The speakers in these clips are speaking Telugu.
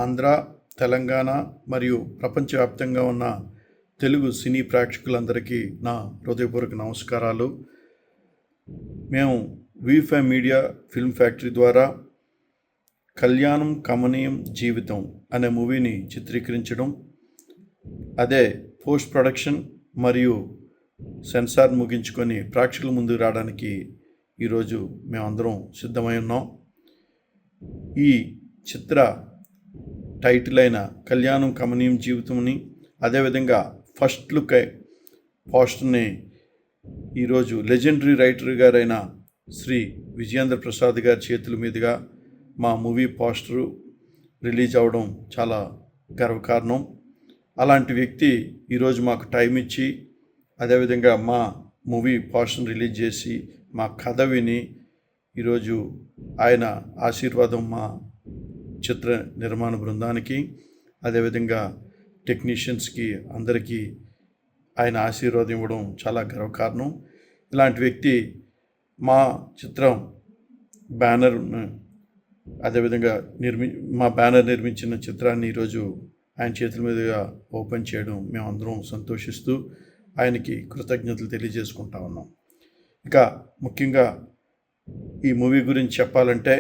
ఆంధ్ర, తెలంగాణ మరియు ప్రపంచవ్యాప్తంగా ఉన్న తెలుగు సినీ ప్రేక్షకులందరికీ నా హృదయపూర్వక నమస్కారాలు. మేము వి5 మీడియా ఫిల్మ్ ఫ్యాక్టరీ ద్వారా కళ్యాణం కమనీయం జీవితం అనే మూవీని చిత్రీకరించడం, అదే పోస్ట్ ప్రొడక్షన్ మరియు సెన్సార్ ముగించుకొని ప్రేక్షకుల ముందుకు రావడానికి ఈరోజు మేమందరం సిద్ధమై ఉన్నాం. ఈ చిత్ర టైటిల్ అయిన కళ్యాణం కమనీయం జీవితంని, అదేవిధంగా ఫస్ట్ లుక్ పోస్టర్ని ఈరోజు లెజెండరీ రైటర్ గారైన శ్రీ విజయేంద్ర ప్రసాద్ గారి చేతుల మీదుగా మా మూవీ పోస్టరు రిలీజ్ అవ్వడం చాలా గర్వకారణం. అలాంటి వ్యక్తి ఈరోజు మాకు టైం ఇచ్చి, అదేవిధంగా మా మూవీ పోస్టర్ని రిలీజ్ చేసి మా కథ విని ఈరోజు ఆయన ఆశీర్వాదం మా చిత్ర నిర్మాణ బృందానికి, అదేవిధంగా టెక్నీషియన్స్కి అందరికీ ఆయన ఆశీర్వాదం ఇవ్వడం చాలా గర్వకారణం. ఇలాంటి వ్యక్తి మా చిత్రం బ్యానర్, అదేవిధంగా మా బ్యానర్ నిర్మించిన చిత్రాన్ని ఈరోజు ఆయన చేతుల మీదుగా ఓపెన్ చేయడం మేమందరం సంతోషిస్తూ ఆయనకి కృతజ్ఞతలు తెలియజేసుకుంటా ఉన్నాం. ఇక ముఖ్యంగా ఈ మూవీ గురించి చెప్పాలంటే,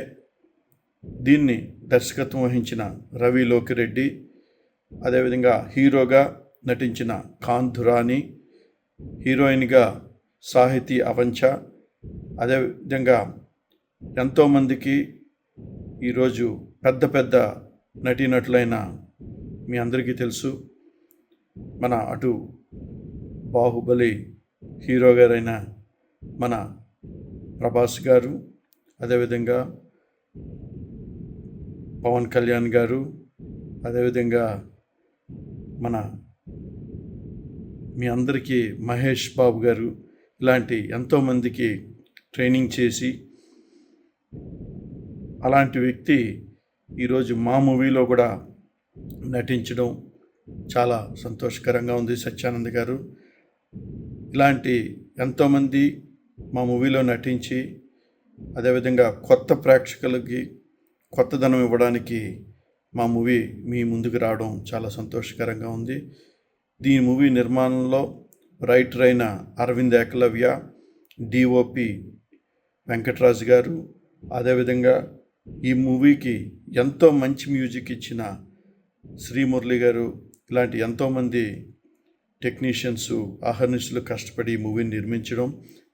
దీన్ని దర్శకత్వం వహించిన రవి లోకిరెడ్డి, అదేవిధంగా హీరోగా నటించిన ఖాన్ దురాని, హీరోయిన్గా సాహితీ అవంచ, అదేవిధంగా ఎంతోమందికి ఈరోజు పెద్ద పెద్ద నటీనటులైన మీ అందరికీ తెలుసు. మన అటు బాహుబలి హీరో గారైన మన ప్రభాస్ గారు, అదేవిధంగా పవన్ కళ్యాణ్ గారు, అదేవిధంగా మన మీ అందరికీ మహేష్ బాబు గారు, ఇలాంటి ఎంతోమందికి ట్రైనింగ్ చేసి అలాంటి వ్యక్తి ఈరోజు మా మూవీలో కూడా నటించడం చాలా సంతోషకరంగా ఉంది. సత్యానంద్ గారు ఇలాంటి ఎంతోమంది మా మూవీలో నటించి, అదేవిధంగా కొత్త ప్రేక్షకులకి కొత్తదనం ఇవ్వడానికి మా మూవీ మీ ముందుకు రావడం చాలా సంతోషకరంగా ఉంది. దీని మూవీ నిర్మాణంలో రైటర్ అయిన అరవింద్ ఏకలవ్య, డిఓపి వెంకటరాజు గారు, అదేవిధంగా ఈ మూవీకి ఎంతో మంచి మ్యూజిక్ ఇచ్చిన శ్రీమురళి గారు, ఇలాంటి ఎంతోమంది టెక్నీషియన్స్ అహర్నిశలు కష్టపడి ఈ మూవీని నిర్మించడం,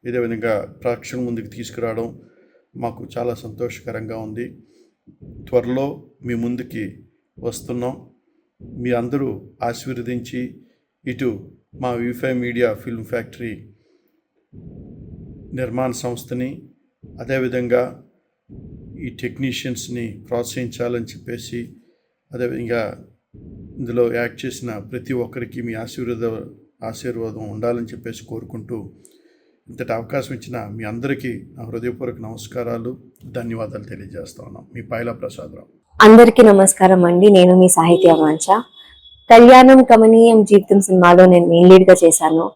ఇదేవిధంగా ప్రేక్షకుల ముందుకు తీసుకురావడం మాకు చాలా సంతోషకరంగా ఉంది. త్వరలో మీ ముందుకి వస్తున్నాం. మీ అందరూ ఆశీర్వదించి ఇటు మా వి5 మీడియా ఫిల్మ్ ఫ్యాక్టరీ నిర్మాణ సంస్థని, అదేవిధంగా ఈ టెక్నీషియన్స్ని ప్రోత్సహించాలని చెప్పేసి, అదేవిధంగా ఇందులో యాక్ట్ చేసిన ప్రతి ఒక్కరికి మీ ఆశీర్వాదం ఉండాలని చెప్పేసి కోరుకుంటూ, ఇంతటి అవకాశం ఇచ్చిన మీ అందరికీ నా హృదయపూర్వక నమస్కారాలు, ధన్యవాదాలు తెలియజేస్తా ఉన్నాం. మీ పైలా ప్రసాదరావు. అందరికీ నమస్కారం అండి. నేను మీ సాహితీ అవాంఛ. కళ్యాణం కమనీయం జీవితం సినిమాలో నేను మెయిన్ లీడ్ గా చేశాను.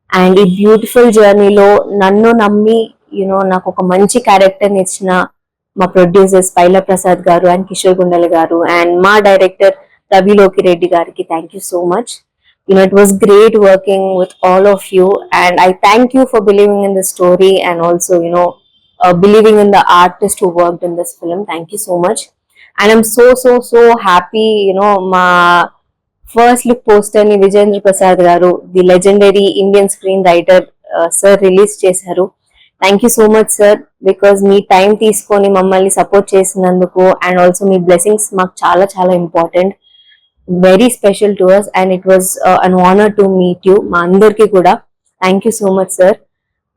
అండ్ ఈ బ్యూటిఫుల్ జర్నీలో నన్ను నమ్మి నాకు ఒక మంచి క్యారెక్టర్ ఇచ్చిన మా ప్రొడ్యూసర్స్ పైలా ప్రసాద్ గారు అండ్ కిషోర్ గుండెల గారు అండ్ మా డైరెక్టర్ రవి లోకిరెడ్డి గారికి thank you so much. It was great working with all of you, and I thank you for believing in the story and also believing in the artist who worked in this film. Thank you so much. And I'm so happy, my first look poster ni Vijayendra Prasad garu, the legendary Indian screenwriter, sir release chesaru. Thank you so much sir, because me time తీసుకొని మమ్మల్ని సపోర్ట్ చేసినందుకు and also మీ blessings మాకు చాలా important, very special to us, and it was an honor to meet you. మా అందరికీ కూడా thank you so much sir.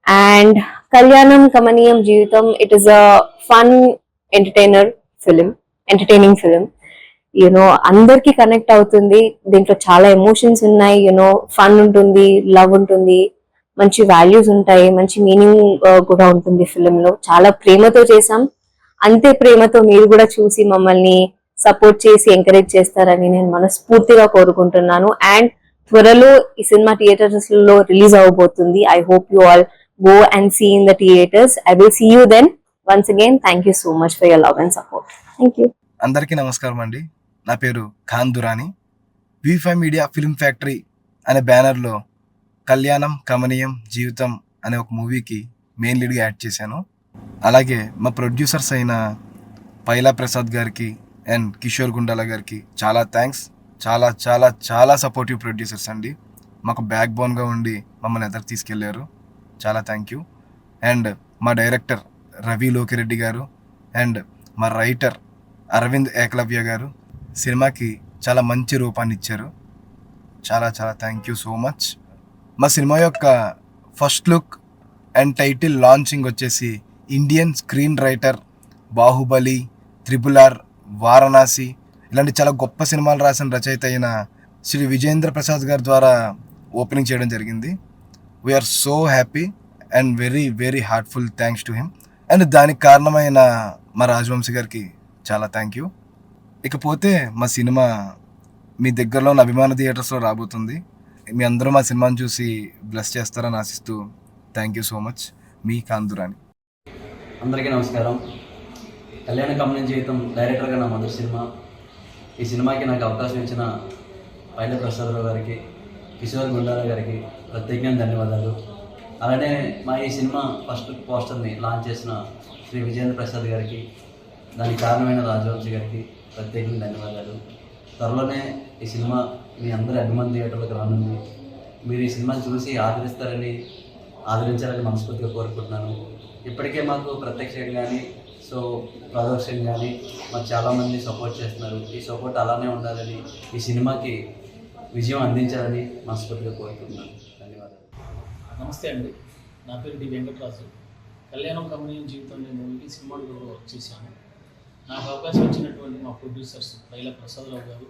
And కళ్యాణం కమనీయం జీవితం, it is a fun entertaining film. అందరికీ కనెక్ట్ అవుతుంది. దీంట్లో చాలా ఎమోషన్స్ ఉన్నాయి, ఫన్ ఉంటుంది, లవ్ ఉంటుంది, మంచి వాల్యూస్ ఉంటాయి, మంచి మీనింగ్ కూడా ఉంటుంది ఫిలిం లో. చాలా ప్రేమతో చేసాం. అంతే ప్రేమతో మీరు కూడా చూసి మమ్మల్ని సపోర్ట్ చేసి ఎంకరేజ్ చేస్తారని నేను మనస్ఫూర్తిగా కోరుకుంటున్నాను. అండ్ త్వరలో ఈ సినిమా థియేటర్స్ లో రిలీజ్ అవబోతుంది. I hope you all go and see in the theatres. I will see you then. Once again thank you so much for your love and support. Thank you. అందరికీ నమస్కారం అండి. నా పేరు Khan Durrani. V5 media film factory అనే బ్యానర్లో కళ్యాణం కమనీయం జీవితం అనే ఒక మూవీకి మెయిన్ లీడ్గా యాడ్ చేశాను. అలాగే మా ప్రొడ్యూసర్స్ అయిన పైలా ప్రసాద్ గారికి అండ్ కిషోర్ గుండాల గారికి చాలా థ్యాంక్స్. చాలా చాలా చాలా సపోర్టివ్ ప్రొడ్యూసర్స్ అండి. మాకు బ్యాక్ బోన్గా ఉండి మమ్మల్ని ఎదురు తీసుకెళ్లారు. చాలా థ్యాంక్ యూ. అండ్ మా డైరెక్టర్ రవి లోకిరెడ్డి గారు అండ్ మా రైటర్ అరవింద్ ఏకలవ్య గారు సినిమాకి చాలా మంచి రూపాన్ని ఇచ్చారు. చాలా చాలా థ్యాంక్ యూ సో మచ్. మా సినిమా యొక్క first look and title launching వచ్చేసి Indian screen writer Baahubali, RRR, Varanasi ఇలాంటి చాలా గొప్ప సినిమాలు రాసిన రచయిత అయిన శ్రీ విజేంద్ర ప్రసాద్ గారి ద్వారా ఓపెనింగ్ చేయడం జరిగింది. We are so happy and very very heartful thanks to him. And దానికి కారణమైన మా రాజవంశీ గారికి చాలా థ్యాంక్ యూ. ఇకపోతే మా సినిమా మీ దగ్గరలో ఉన్న అభిమాన థియేటర్స్లో రాబోతుంది. మీ అందరూ మా సినిమాని చూసి బ్లెస్ చేస్తారని ఆశిస్తూ థ్యాంక్ యూ సో మచ్. మీ కాందురాని. అందరికీ నమస్కారం. కళ్యాణ కమనీయం జీవితం డైరెక్టర్గా నా మొదటి సినిమా. ఈ సినిమాకి నాకు అవకాశం ఇచ్చిన పైల ప్రసాదరావు గారికి, కిషోర్ గుండాల గారికి ప్రత్యేకంగా ధన్యవాదాలు. అలానే మా ఈ సినిమా ఫస్ట్ పోస్టర్ని లాంచ్ చేసిన శ్రీ విజేంద్ర ప్రసాద్ గారికి, దానికి కారణమైన రాజవంశీ గారికి ప్రత్యేకంగా ధన్యవాదాలు. త్వరలోనే ఈ సినిమా మీ అందరి అభిమాన థియేటర్లకు రానుంది. మీరు ఈ సినిమాని చూసి ఆదరించాలని మనస్ఫూర్తిగా కోరుకుంటున్నాను. ఇప్పటికే మాకు ప్రత్యక్షంగా కానీ ప్రదర్శన కానీ మాకు చాలామంది సపోర్ట్ చేస్తున్నారు. ఈ సపోర్ట్ అలానే ఉండాలని, ఈ సినిమాకి విజయం అందించాలని మనస్ఫూర్తిగా కోరుకుంటున్నాను. ధన్యవాదాలు. నమస్తే అండి, నా పేరు డి వెంకటరాజు. కళ్యాణం కమనీయం జీవితం అనే మూవీకి సినిమాలో వర్క్ చేశాను. నాకు అవకాశం ఇచ్చినటువంటి మా ప్రొడ్యూసర్స్ పైల ప్రసాదరావు గారు,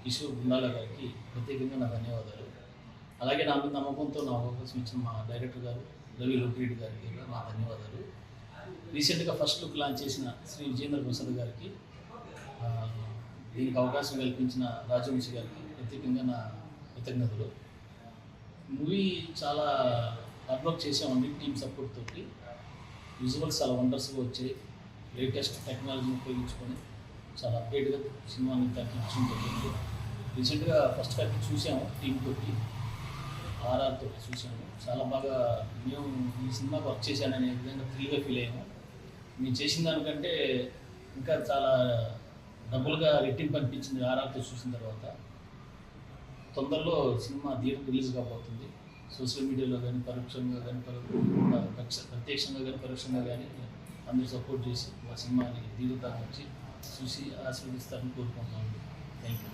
కిషోర్ గుండాల గారికి ప్రత్యేకంగా నా ధన్యవాదాలు. అలాగే నా మీద నమ్మకంతో నాకు అవకాశం ఇచ్చిన మా డైరెక్టర్ గారు రవి లోకిరెడ్డి గారికి కూడా నా ధన్యవాదాలు. రీసెంట్గా ఫస్ట్ లుక్ లాంచ్ చేసిన శ్రీ విజేంద్ర ప్రసాద్ గారికి, దీనికి అవకాశం కల్పించిన రాజవంశీ గారికి ప్రత్యేకంగా నా కృతజ్ఞతలు. మూవీ చాలా హార్డ్ వర్క్ చేసామండి టీమ్ సపోర్ట్ తోటి. విజువల్స్ చాలా వండర్స్గా వచ్చాయి. లేటెస్ట్ టెక్నాలజీని ఉపయోగించుకొని చాలా అప్డేట్గా సినిమాని తగ్గించడం జరిగింది. రీసెంట్గా ఫస్ట్ కట్ చూసాము టీమ్ తోటి, RRR తోటి చూసాము. చాలా బాగా మేము ఈ సినిమాకి వర్క్ చేశాననే విధంగా థ్రిల్గా ఫీల్ అయ్యాము. మేము చేసిన దానికంటే ఇంకా చాలా డబుల్గా రెట్టింపు అనిపించింది RRRతో చూసిన తర్వాత. తొందరలో సినిమా థియేటర్ రిలీజ్ కాబోతుంది. సోషల్ మీడియాలో కానీ పరోక్షంగా కానీ ప్రత్యక్షంగా కానీ పరోక్షంగా కానీ అందరూ సపోర్ట్ చేసి మా సినిమాని దిగుతాను వచ్చి చూసి ఆశీర్వదిస్తారని కోరుకుంటున్నాను. Thank you.